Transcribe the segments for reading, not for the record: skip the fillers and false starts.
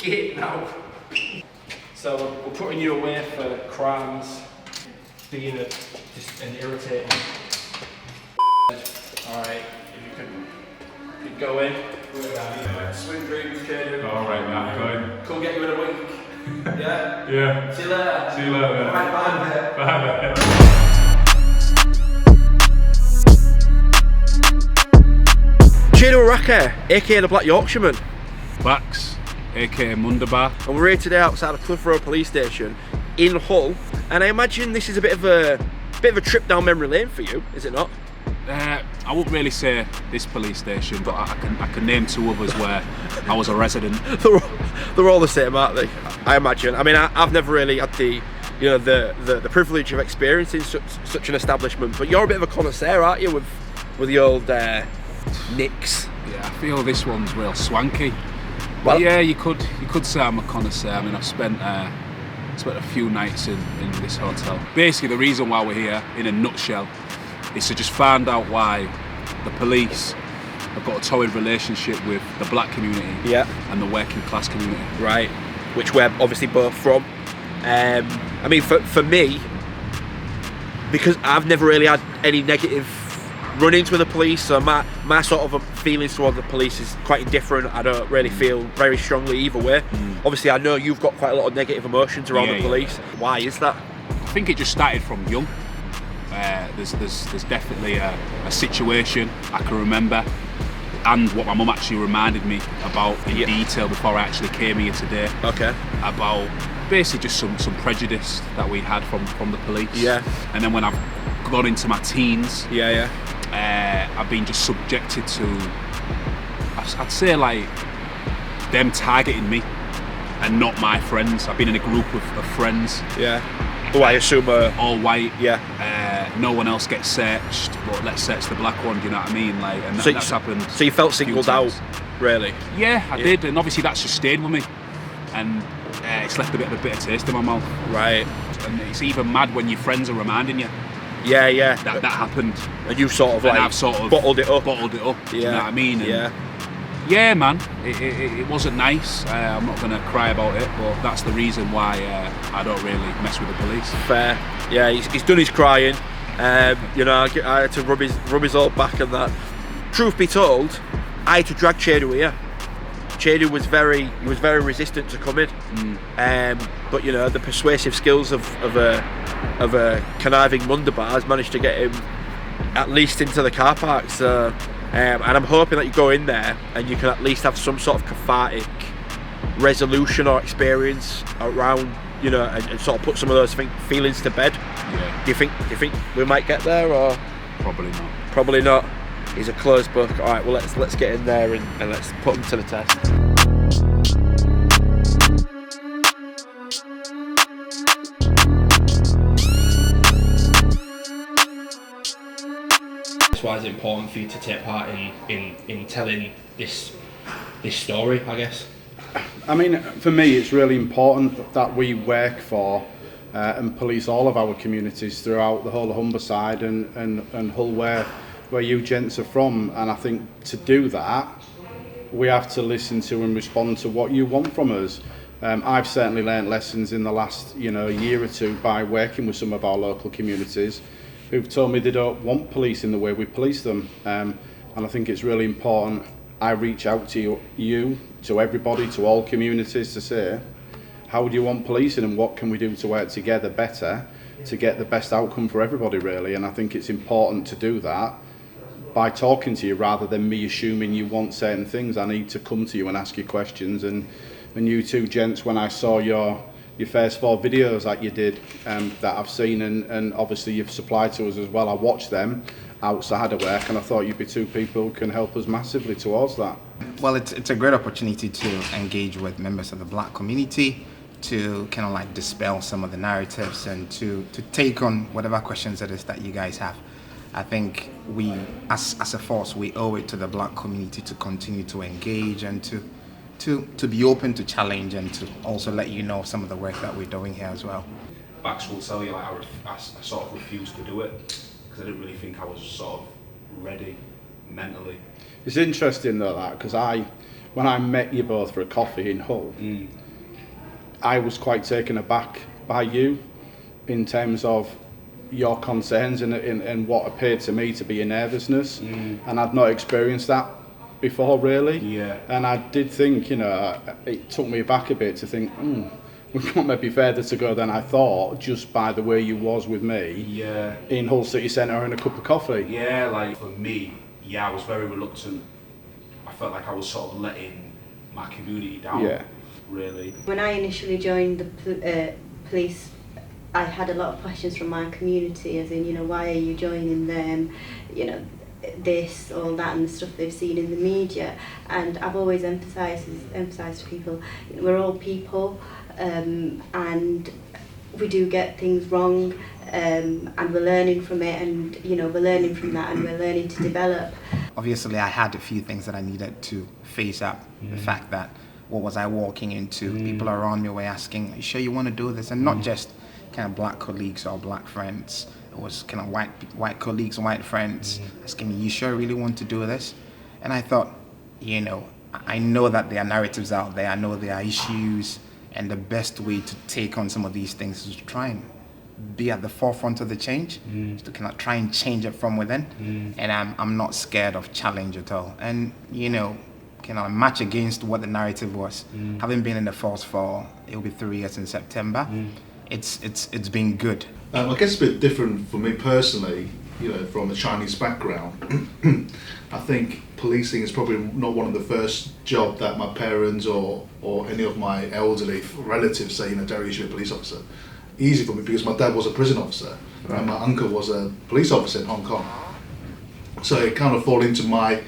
Get now. So we're putting you away for crimes, being just an irritating. Alright, if you could go in. Sweet dreams, Jaden. Alright, man, going. Come get you in a week. Yeah? Yeah. See you later. See you later, mate. Bye, mate. Bye, mate. Jaden Raka, aka the Black Yorkshireman. Bax, aka Mundabar. And we're here today outside of Cliff Road Police Station in Hull. And I imagine this is a bit of a trip down memory lane for you, is it not? I wouldn't really say this police station, but I can name two others where I was a resident. They're all the same, aren't they? I imagine. I mean, I've never really had the privilege of experiencing such an establishment. But you're a bit of a connoisseur, aren't you, with the old nicks? Yeah, I feel this one's real swanky. Well, but yeah, you could say I'm a connoisseur. I mean, I've spent a few nights in this hotel. Basically, the reason why we're here, in a nutshell, is to just find out why the police have got a torrid relationship with the black community and the working class community. Right, which we're obviously both from. I mean, for me, because I've never really had any negative run-ins with the police, so my sort of feelings towards the police is quite indifferent. I don't really feel very strongly either way. Obviously, I know you've got quite a lot of negative emotions around the police. Why is that? I think it just started from young. There's definitely a situation I can remember, and what my mum actually reminded me about in detail before I actually came here today. Okay. About basically just some prejudice that we had from the police. Yeah. And then when I've gone into my teens, I've been just subjected to, I'd say, like, them targeting me and not my friends. I've been in a group of friends. Yeah. Who I assume are all white. Yeah. No one else gets searched, but let's search the black one. Do you know what I mean? Like, and that's happened. So you felt singled out, really? Yeah, I did, and obviously that's just stayed with me, and it's left a bit of a bitter taste in my mouth. Right. And it's even mad when your friends are reminding you. Yeah. That happened. And you sort of I've sort of bottled it up. Do you know what I mean? And yeah, man, it wasn't nice. I'm not going to cry about it, but that's the reason why I don't really mess with the police. Fair. Yeah, he's done his crying. I had to rub his old back and that. Truth be told, I had to drag Chedu here. Chedu was very resistant to come in. But the persuasive skills of a conniving Mundabar has managed to get him at least into the car park. So, and I'm hoping that you go in there and you can at least have some sort of cathartic resolution or experience around, and sort of put some of those feelings to bed. Yeah. Do you think we might get there, or probably not? Probably not. He's a closed book. All right, well let's get in there and let's put him to the test. That's why it's important for you to take part in telling this story, I guess. I mean, for me, it's really important that we work for and police all of our communities throughout the whole of Humberside and Hull, where you gents are from. And I think to do that, we have to listen to and respond to what you want from us. I've certainly learnt lessons in the last year or two by working with some of our local communities who've told me they don't want police in the way we police them. And I think it's really important I reach out to you, to everybody, to all communities to say, how do you want policing and what can we do to work together better to get the best outcome for everybody, really? And I think it's important to do that by talking to you rather than me assuming you want certain things. I need to come to you and ask you questions. And you two gents, when I saw your first 4 videos that you did that I've seen and obviously you've supplied to us as well, I watched them outside of work and I thought you'd be 2 people who can help us massively towards that. Well, it's a great opportunity to engage with members of the black community, to kind of like dispel some of the narratives and to take on whatever questions it is that you guys have. I think we, as a force, we owe it to the black community to continue to engage and to be open to challenge and to also let you know some of the work that we're doing here as well. Bax will tell you, like, I sort of refused to do it because I didn't really think I was sort of ready mentally. It's interesting though that, because when I met you both for a coffee in Hull, I was quite taken aback by you in terms of your concerns and what appeared to me to be a nervousness, and I'd not experienced that before really. Yeah. And I did think, it took me back a bit to think, we've got maybe further to go than I thought, just by the way you was with me in Hull City Centre and a cup of coffee. Yeah, like for me, I was very reluctant. I felt like I was sort of letting my community down. Yeah. Really. When I initially joined the police, I had a lot of questions from my community, as in, why are you joining them? This, all that, and the stuff they've seen in the media. And I've always emphasised to people, we're all people, and we do get things wrong, and we're learning from it, and we're learning from that, and we're learning to develop. Obviously, I had a few things that I needed to face up. The fact that what was I walking into? People around me were asking, "Are you sure you want to do this?" And not just kind of black colleagues or black friends. It was kind of white colleagues and white friends asking me, "You sure you really want to do this?" And I thought, I know that there are narratives out there. I know there are issues, and the best way to take on some of these things is to try and be at the forefront of the change, to kind of try and change it from within. And I'm not scared of challenge at all. And kind of match against what the narrative was. Having been in the force for, it'll be 3 years in September. It's been good. I guess a bit different for me personally, from a Chinese background. I think policing is probably not one of the first job that my parents or any of my elderly relatives say, Derry, you should be a police officer. Easy for me because my dad was a prison officer and my uncle was a police officer in Hong Kong. So it kind of fall into my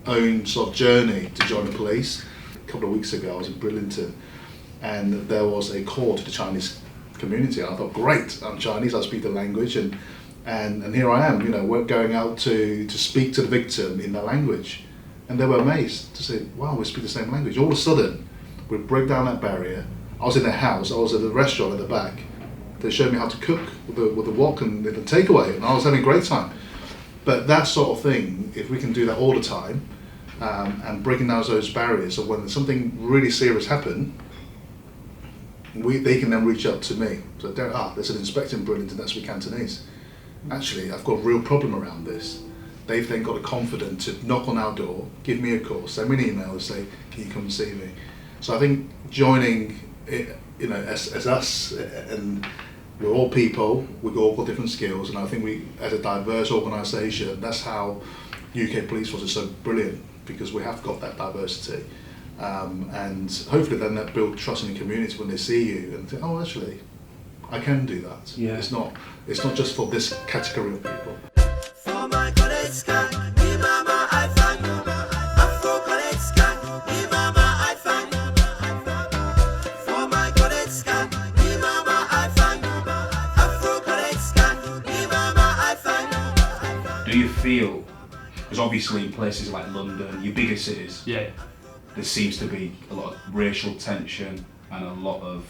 own sort of journey to join the police. A couple of weeks ago I was in Bridlington and there was a call to the Chinese community. I thought, great, I'm Chinese, I speak the language, and here I am, we're going out to speak to the victim in their language. And they were amazed to say, wow, we speak the same language. All of a sudden, we break down that barrier. I was in their house, I was at a restaurant at the back. They showed me how to cook with the wok and the takeaway, and I was having a great time. But that sort of thing, if we can do that all the time, and breaking down those barriers, so when something really serious happens, they can then reach out to me. So there's an inspector in Bridlington that speaks Cantonese. Actually, I've got a real problem around this. They've then got the confidence to knock on our door, give me a call, send me an email and say, can you come and see me? So I think joining, as us, and we're all people, we've all got different skills, and I think we, as a diverse organisation, that's how UK Police Force is so brilliant, because we have got that diversity. And hopefully then that builds trust in the community when they see you and think, oh, actually, I can do that. Yeah. It's not just for this category of people. Do you feel, because obviously in places like London, your bigger cities, there seems to be a lot of racial tension and a lot of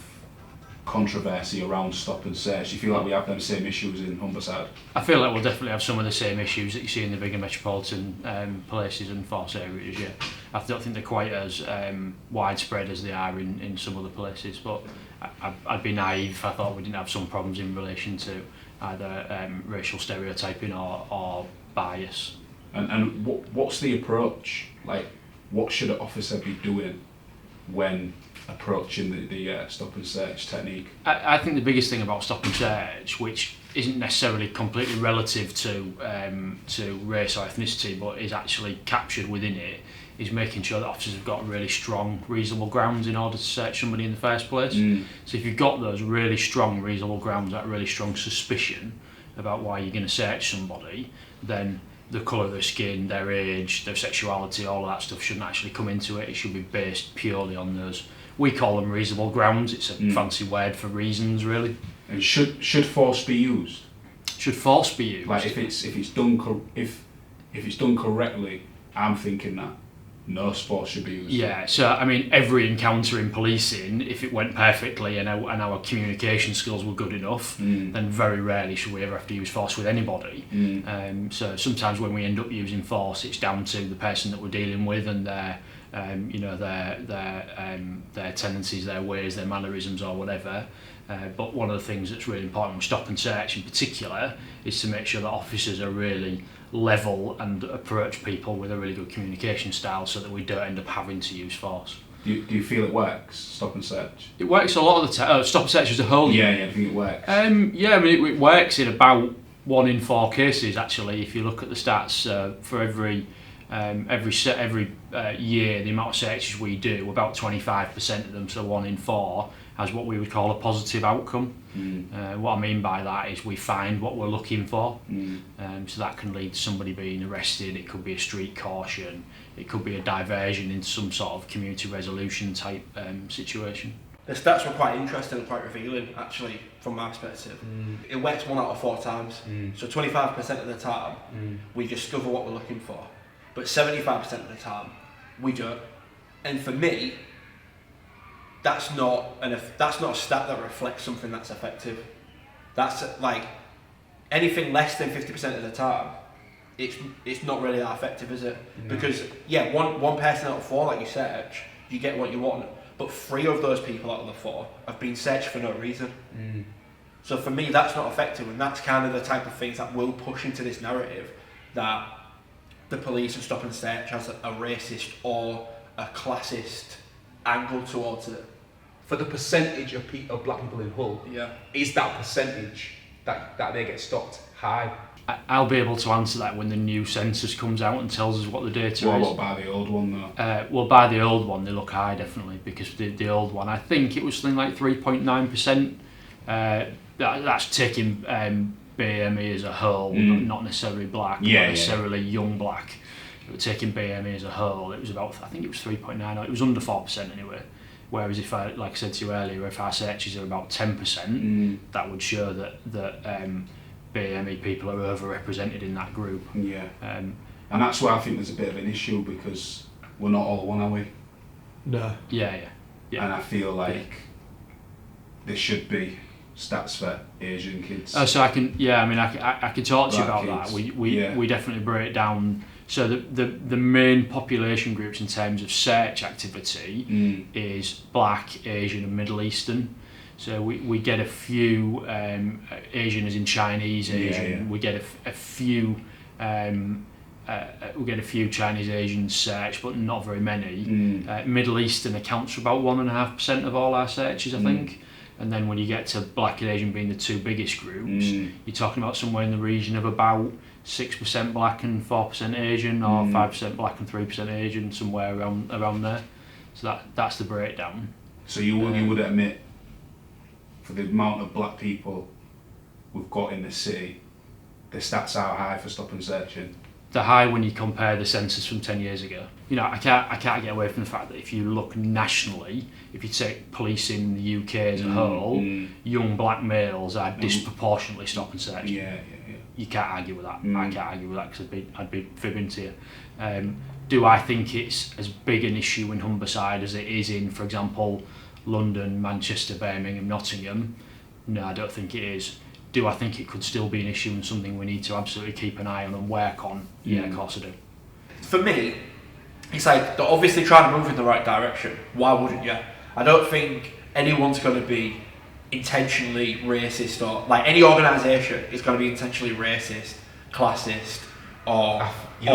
controversy around stop and search. Do you feel like we have them same issues in Humberside? I feel like we'll definitely have some of the same issues that you see in the bigger metropolitan places and force areas, I don't think they're quite as widespread as they are in some other places, but I'd be naive if I thought we didn't have some problems in relation to either racial stereotyping or bias. And what's the approach? Like, what should an officer be doing when approaching the stop and search technique? I think the biggest thing about stop and search, which isn't necessarily completely relative to race or ethnicity, but is actually captured within it, is making sure that officers have got really strong, reasonable grounds in order to search somebody in the first place. So if you've got those really strong, reasonable grounds, that really strong suspicion about why you're going to search somebody, then the colour of their skin, their age, their sexuality, all of that stuff shouldn't actually come into it. It should be based purely on those. We call them reasonable grounds. It's a fancy word for reasons, really. And should force be used? Should force be used? Like if it's done correctly, I'm thinking that no force should be used. Yeah. So I mean, every encounter in policing, if it went perfectly and our communication skills were good enough, then very rarely should we ever have to use force with anybody. So sometimes when we end up using force, it's down to the person that we're dealing with and their you know, their tendencies, their ways, their mannerisms or whatever. But one of the things that's really important with stop and search in particular is to make sure that officers are really level and approach people with a really good communication style so that we don't end up having to use force. Do you feel it works, stop and search? It works a lot of the time. Stop and search as a whole. Yeah, I think it works. Yeah, I mean, it works in about 1 in 4 cases actually. If you look at the stats for every year, the amount of searches we do, about 25% of them, so 1 in 4, has what we would call a positive outcome. What I mean by that is we find what we're looking for. So that can lead to somebody being arrested, it could be a street caution, it could be a diversion into some sort of community resolution type situation. The stats were quite interesting and quite revealing, actually, from my perspective. It works 1 out of 4 times. So 25% of the time, we discover what we're looking for. But 75% of the time, we don't. And for me, that's not a stat that reflects something that's effective. That's like anything less than 50% of the time, it's not really that effective, is it? No. Because yeah, one person out of 4 that you search, you get what you want. But 3 of those people out of the 4 have been searched for no reason. So for me, that's not effective, and that's kind of the type of things that will push into this narrative that the police and stop and search has a racist or a classist angle towards it. For the percentage of black people in Hull, is that percentage that they get stopped high? I'll be able to answer that when the new census comes out and tells us what the data is. What by the old one though? Well, by the old one, they look high definitely, because the old one, I think it was something like 3.9%. That's taking BAME as a whole, not necessarily black, not necessarily young black. But taking BAME as a whole, it was about, I think it was 3.9, it was under 4% anyway. Whereas if like I said to you earlier, if our searches are about 10%, that would show that BAME people are overrepresented in that group. Yeah. And that's why I think there's a bit of an issue, because we're not all one, are we? No. Yeah. And I feel like there should be stats for Asian kids. So I can talk to you about kids. that. We definitely break down. So the main population groups in terms of search activity is Black, Asian and Middle Eastern. So we get a few Asian as in Chinese Asian. We get a few Chinese Asian search, but not very many. Middle Eastern accounts for about 1.5% of all our searches, I think. And then when you get to Black and Asian being the 2 biggest groups, you're talking about somewhere in the region of about 6% Black and 4% Asian, or 5% Black and 3% Asian, somewhere around there. So that's the breakdown. So you would admit, for the amount of black people we've got in the city, the stats are high for stop and searching. They're high when you compare the census from 10 years ago. You know, I can't get away from the fact that if you look nationally, if you take policing in the UK as a whole, young black males are disproportionately stop and search. Yeah. You can't argue with that. I can't argue with that, because I'd be fibbing to you. Do I think it's as big an issue in Humberside as it is in, for example, London, Manchester, Birmingham, Nottingham? No, I don't think it is. Do I think it could still be an issue and something we need to absolutely keep an eye on and work on? Yeah, of course I do. For me, it's like they're obviously trying to move in the right direction. Why wouldn't you? I don't think anyone's going to be intentionally racist, or like any organisation is going to be intentionally racist, classist, or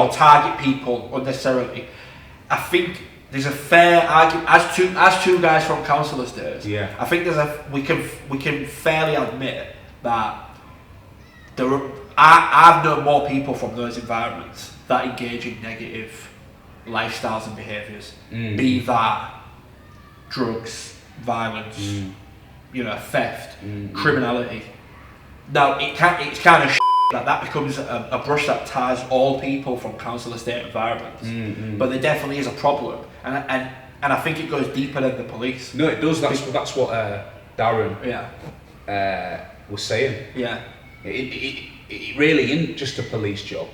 target people unnecessarily. I think there's a fair argument, as two guys from council estates. Yeah. I think we can fairly admit that I've known more people from those environments that engage in negative lifestyles and behaviours, be that drugs, violence, theft, criminality. Now it's kind of that becomes a brush that ties all people from council estate environments, but there definitely is a problem, and I think it goes deeper than the police. No, it does. That's what Darren was saying. Yeah. It really isn't just a police job,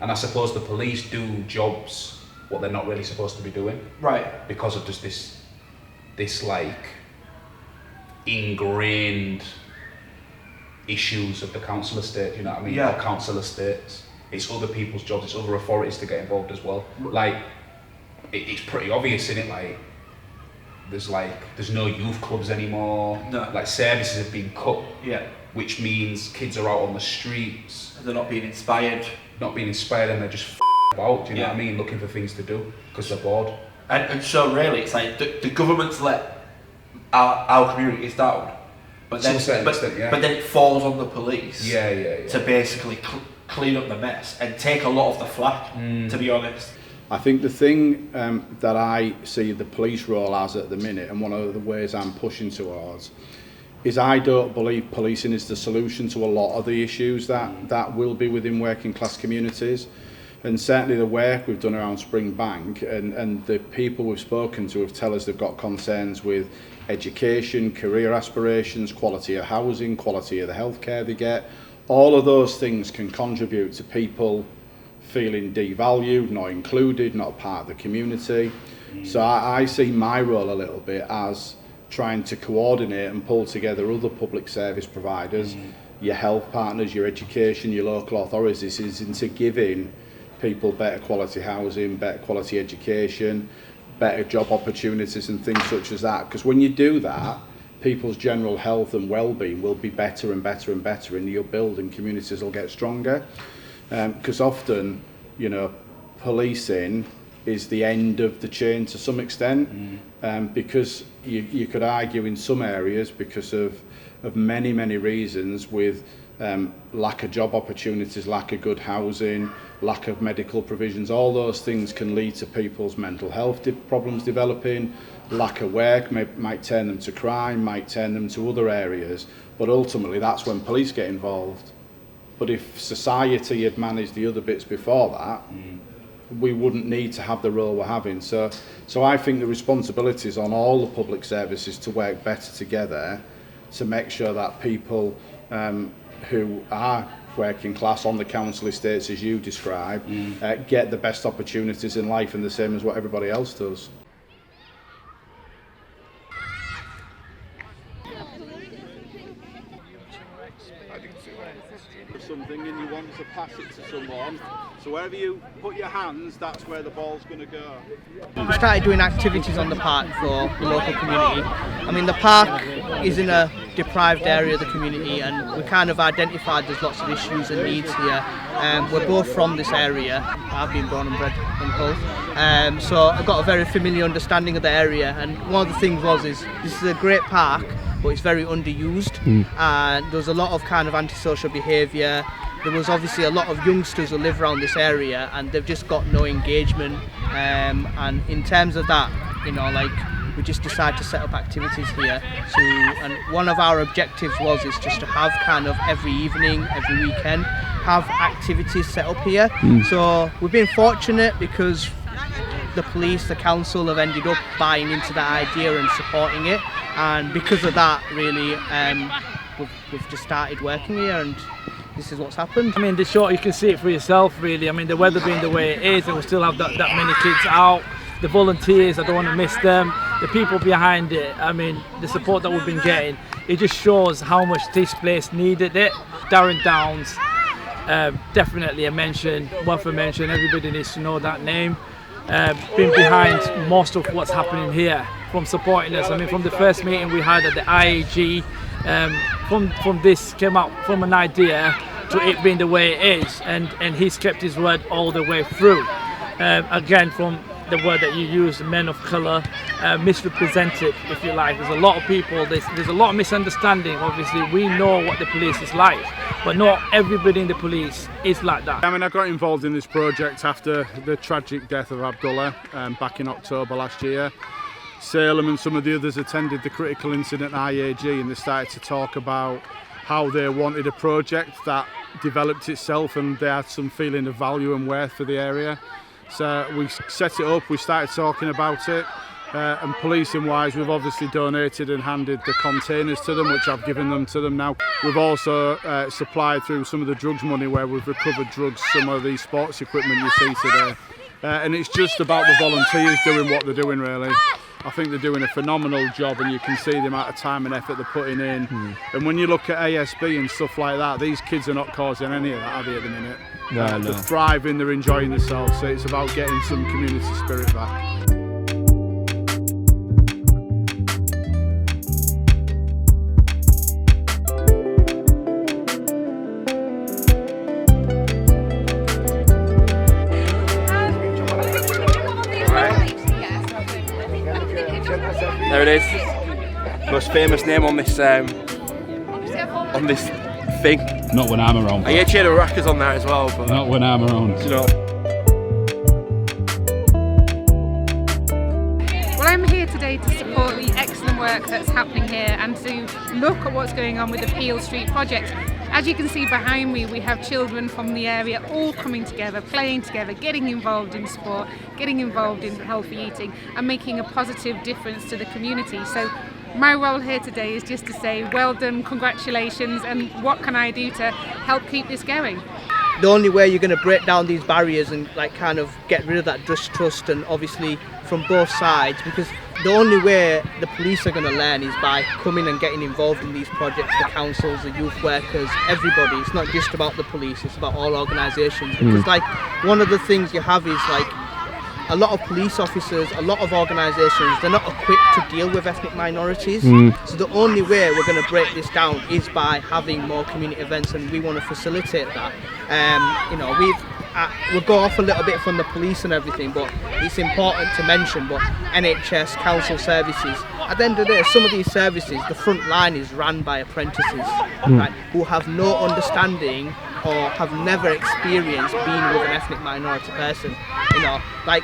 and I suppose the police do jobs what they're not really supposed to be doing. Right. Because of just this like ingrained issues of the council estate, you know what I mean? Yeah. Or council estates. It's other people's jobs, it's other authorities to get involved as well. Like, it's pretty obvious, isn't it? There's no youth clubs anymore. No. Like services have been cut. Yeah. Which means kids are out on the streets. They're not being inspired. Not being inspired, and they're just about. Do you know what I mean? Looking for things to do because they're bored. And so really, it's like the government's let our communities down, but then but then it falls on the police. To basically clean up the mess and take a lot of the flack. To be honest. I think the thing that I see the police role as at the minute, and one of the ways I'm pushing towards, is I don't believe policing is the solution to a lot of the issues that will be within working class communities. And certainly the work we've done around Springbank and the people we've spoken to have tell us they've got concerns with education, career aspirations, quality of housing, quality of the healthcare they get. All of those things can contribute to people feeling devalued, not included, not a part of the community. So I see my role a little bit as trying to coordinate and pull together other public service providers, your health partners, your education, your local authorities, is into giving people better quality housing, better quality education, better job opportunities and things such as that. Because when you do that, people's general health and well-being will be better and better and better, and you'll build and communities will get stronger. Because often, you know, policing is the end of the chain to some extent, because you could argue in some areas because of many reasons, with lack of job opportunities, lack of good housing, lack of medical provisions. All those things can lead to people's mental health problems developing. Lack of work might turn them to crime, might turn them to other areas, but ultimately that's when police get involved. But if society had managed the other bits before that, we wouldn't need to have the role we're having. So I think the responsibility is on all the public services to work better together to make sure that people who are working class on the council estates, as you describe, get the best opportunities in life, and the same as what everybody else does. Something and you want to pass it to someone, so wherever you put your hands, that's where the ball's going to go. We started doing activities on the park for the local community. I mean, the park is in a deprived area of the community, and we kind of identified there's lots of issues and needs here. We're both from this area. I've been born and bred in Hull, so I've got a very familiar understanding of the area, and one of the things is this is a great park, but it's very underused, and there's a lot of kind of antisocial behaviour. There was obviously a lot of youngsters who live around this area, and they've just got no engagement, and in terms of that, you know, like, we just decided to set up activities here and one of our objectives is just to have kind of every evening, every weekend, have activities set up here. So we've been fortunate because the police, the council have ended up buying into that idea and supporting it, and because of that really we've just started working here, and this is what's happened. I mean, the short, you can see it for yourself really. I mean, the weather being the way it is, and we still have that many kids out. The volunteers, I don't want to miss them. The people behind it, I mean, the support that we've been getting, it just shows how much this place needed it. Darren Downs, definitely worth a mention. Everybody needs to know that name. Been behind most of what's happening here, from supporting us. I mean, from the first meeting we had at the IAG, from this came out from an idea to it being the way it is, and he's kept his word all the way through. Again, from the word that you use, men of colour, misrepresented, if you like. There's a lot of people, there's a lot of misunderstanding. Obviously, we know what the police is like, but not everybody in the police is like that. I mean, I got involved in this project after the tragic death of Abdullah back in October last year. Salem and some of the others attended the critical incident IAG, and they started to talk about how they wanted a project that developed itself and they had some feeling of value and worth for the area. So we set it up, we started talking about it, and policing wise we've obviously donated and handed the containers to them, which I've given them to them now. We've also supplied through some of the drugs money where we've recovered drugs, some of the sports equipment you see today. And it's just about the volunteers doing what they're doing really. I think they're doing a phenomenal job, and you can see the amount of time and effort they're putting in. And when you look at ASB and stuff like that, these kids are not causing any of that, are they, at the minute? No. They're thriving, they're enjoying themselves, so it's about getting some community spirit back. There it is. Most famous name on this thing. Not when I'm around. I hear Cheddar Rackers on there as well, but Not when I'm around. you know. Well, I'm here today to support the excellent work that's happening here and to look at what's going on with the Peel Street project. As you can see behind me, we have children from the area all coming together, playing together, getting involved in sport, getting involved in healthy eating and making a positive difference to the community. So my role here today is just to say well done, congratulations, and what can I do to help keep this going? The only way you're going to break down these barriers and like kind of get rid of that distrust, and obviously from both sides, because the only way the police are going to learn is by coming and getting involved in these projects, the councils, the youth workers, everybody. It's not just about the police, it's about all organisations, because like one of the things you have is like a lot of police officers, a lot of organisations, they're not equipped to deal with ethnic minorities. So the only way we're going to break this down is by having more community events, and we want to facilitate that. You know, we'll go off a little bit from the police and everything, but it's important to mention, but NHS, council services, at the end of the day, some of these services, the front line is run by apprentices, right, who have no understanding or have never experienced being with an ethnic minority person. You know, like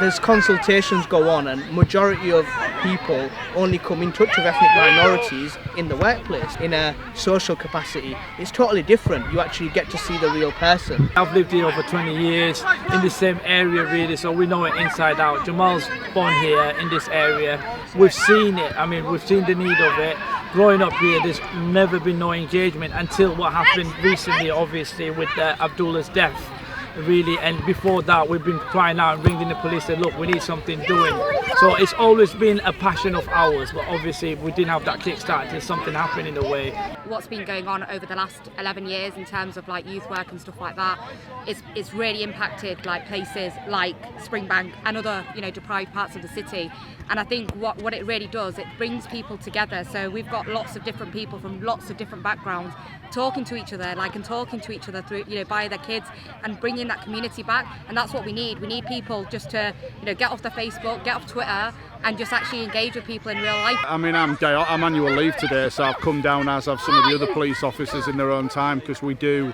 there's consultations go on, and majority of people only come in touch with ethnic minorities in the workplace, in a social capacity. It's totally different. You actually get to see the real person. I've lived here over 20 years in the same area really, so we know it inside out. Jamal's born here in this area. We've seen it, I mean, we've seen the need of it. Growing up here, there's never been no engagement until what happened recently, obviously, with Abdullah's death. Really, and before that we've been crying out and ringing the police and look, we need something doing. So it's always been a passion of ours, but obviously we didn't have that kickstart until something happened in a way. What's been going on over the last 11 years in terms of like youth work and stuff like that, it's really impacted like places like Springbank and other, you know, deprived parts of the city. And I think what it really does, it brings people together. So we've got lots of different people from lots of different backgrounds talking to each other, like, and talking to each other through, you know, by their kids, and bringing that community back. And that's what we need. We need people just to, you know, get off their Facebook, get off Twitter, and just actually engage with people in real life. I mean, I'm annual leave today, so I've come down, as have some of the other police officers in their own time, because we do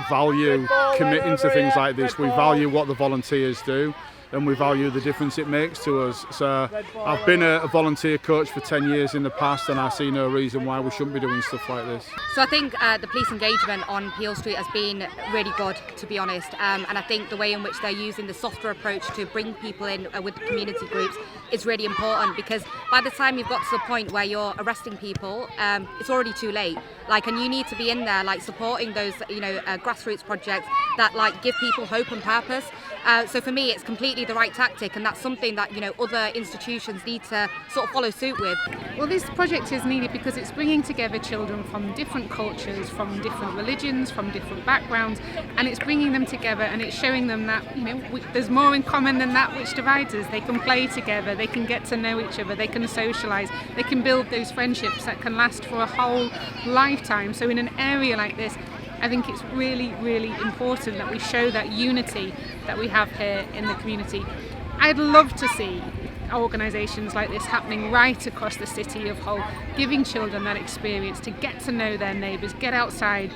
value committing to things like this. We value what the volunteers do, and we value the difference it makes to us. So I've been a volunteer coach for 10 years in the past, and I see no reason why we shouldn't be doing stuff like this. So I think the police engagement on Peel Street has been really good, to be honest, and I think the way in which they're using the softer approach to bring people in with the community groups is really important, because by the time you've got to the point where you're arresting people, it's already too late. Like, and you need to be in there, like, supporting those, you know, grassroots projects that like give people hope and purpose. So for me, it's completely the right tactic, and that's something that, you know, other institutions need to sort of follow suit with. Well, this project is needed because it's bringing together children from different cultures, from different religions, from different backgrounds, and it's bringing them together, and it's showing them that, you know, there's more in common than that which divides us. They can play together, they can get to know each other, they can socialise, they can build those friendships that can last for a whole lifetime. So in an area like this, I think it's really, really important that we show that unity that we have here in the community. I'd love to see organisations like this happening right across the city of Hull, giving children that experience to get to know their neighbours, get outside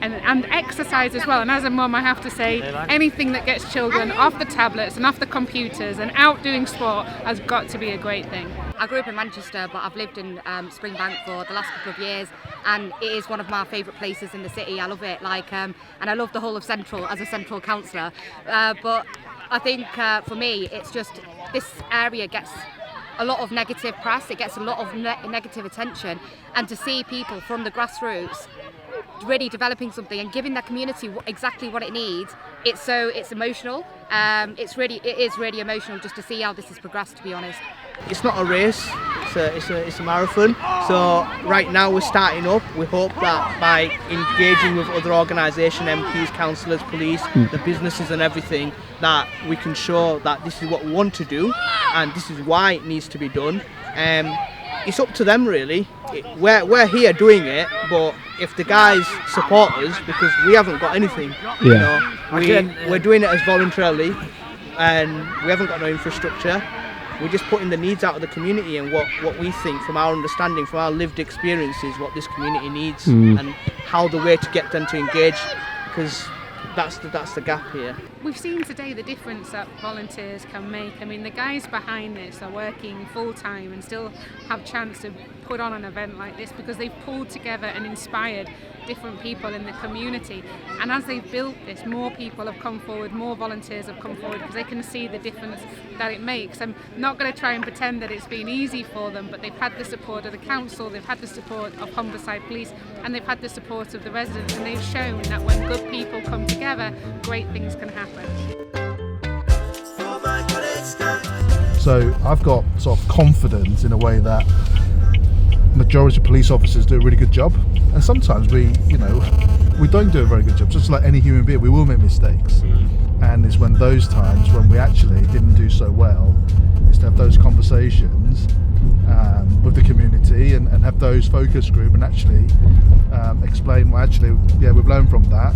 and exercise as well. And as a mum, I have to say, anything that gets children off the tablets and off the computers and out doing sport has got to be a great thing. I grew up in Manchester, but I've lived in Springbank for the last couple of years, and it is one of my favourite places in the city. I love it, like, and I love the whole of Central as a Central councillor. But I think for me, it's just this area gets a lot of negative press, it gets a lot of negative attention, and to see people from the grassroots really developing something and giving the community exactly what it needs. It's emotional. It is really emotional just to see how this has progressed, to be honest. It's not a race, it's a marathon. So right now we're starting up. We hope that by engaging with other organisations, MPs, councillors, police, the businesses and everything, that we can show that this is what we want to do and this is why it needs to be done. It's up to them really. We're here doing it, but if the guys support us, because we haven't got anything, you know, we're doing it as voluntarily and we haven't got no infrastructure. We're just putting the needs out of the community and what we think from our understanding, from our lived experiences, what this community needs and how the way to get them to engage, because that's the gap here. We've seen today the difference that volunteers can make. I mean, the guys behind this are working full time and still have chance to put on an event like this because they've pulled together and inspired different people in the community. And as they've built this, more people have come forward, more volunteers have come forward because they can see the difference that it makes. I'm not going to try and pretend that it's been easy for them, but they've had the support of the council, they've had the support of Humberside Police, and they've had the support of the residents, and they've shown that when good people come together, great things can happen. So I've got sort of confidence in a way that majority of police officers do a really good job, and sometimes we don't do a very good job. Just like any human being, we will make mistakes, and it's when those times when we actually didn't do so well, is to have those conversations with the community and have those focus group and actually explain, well, actually, yeah, we've learned from that.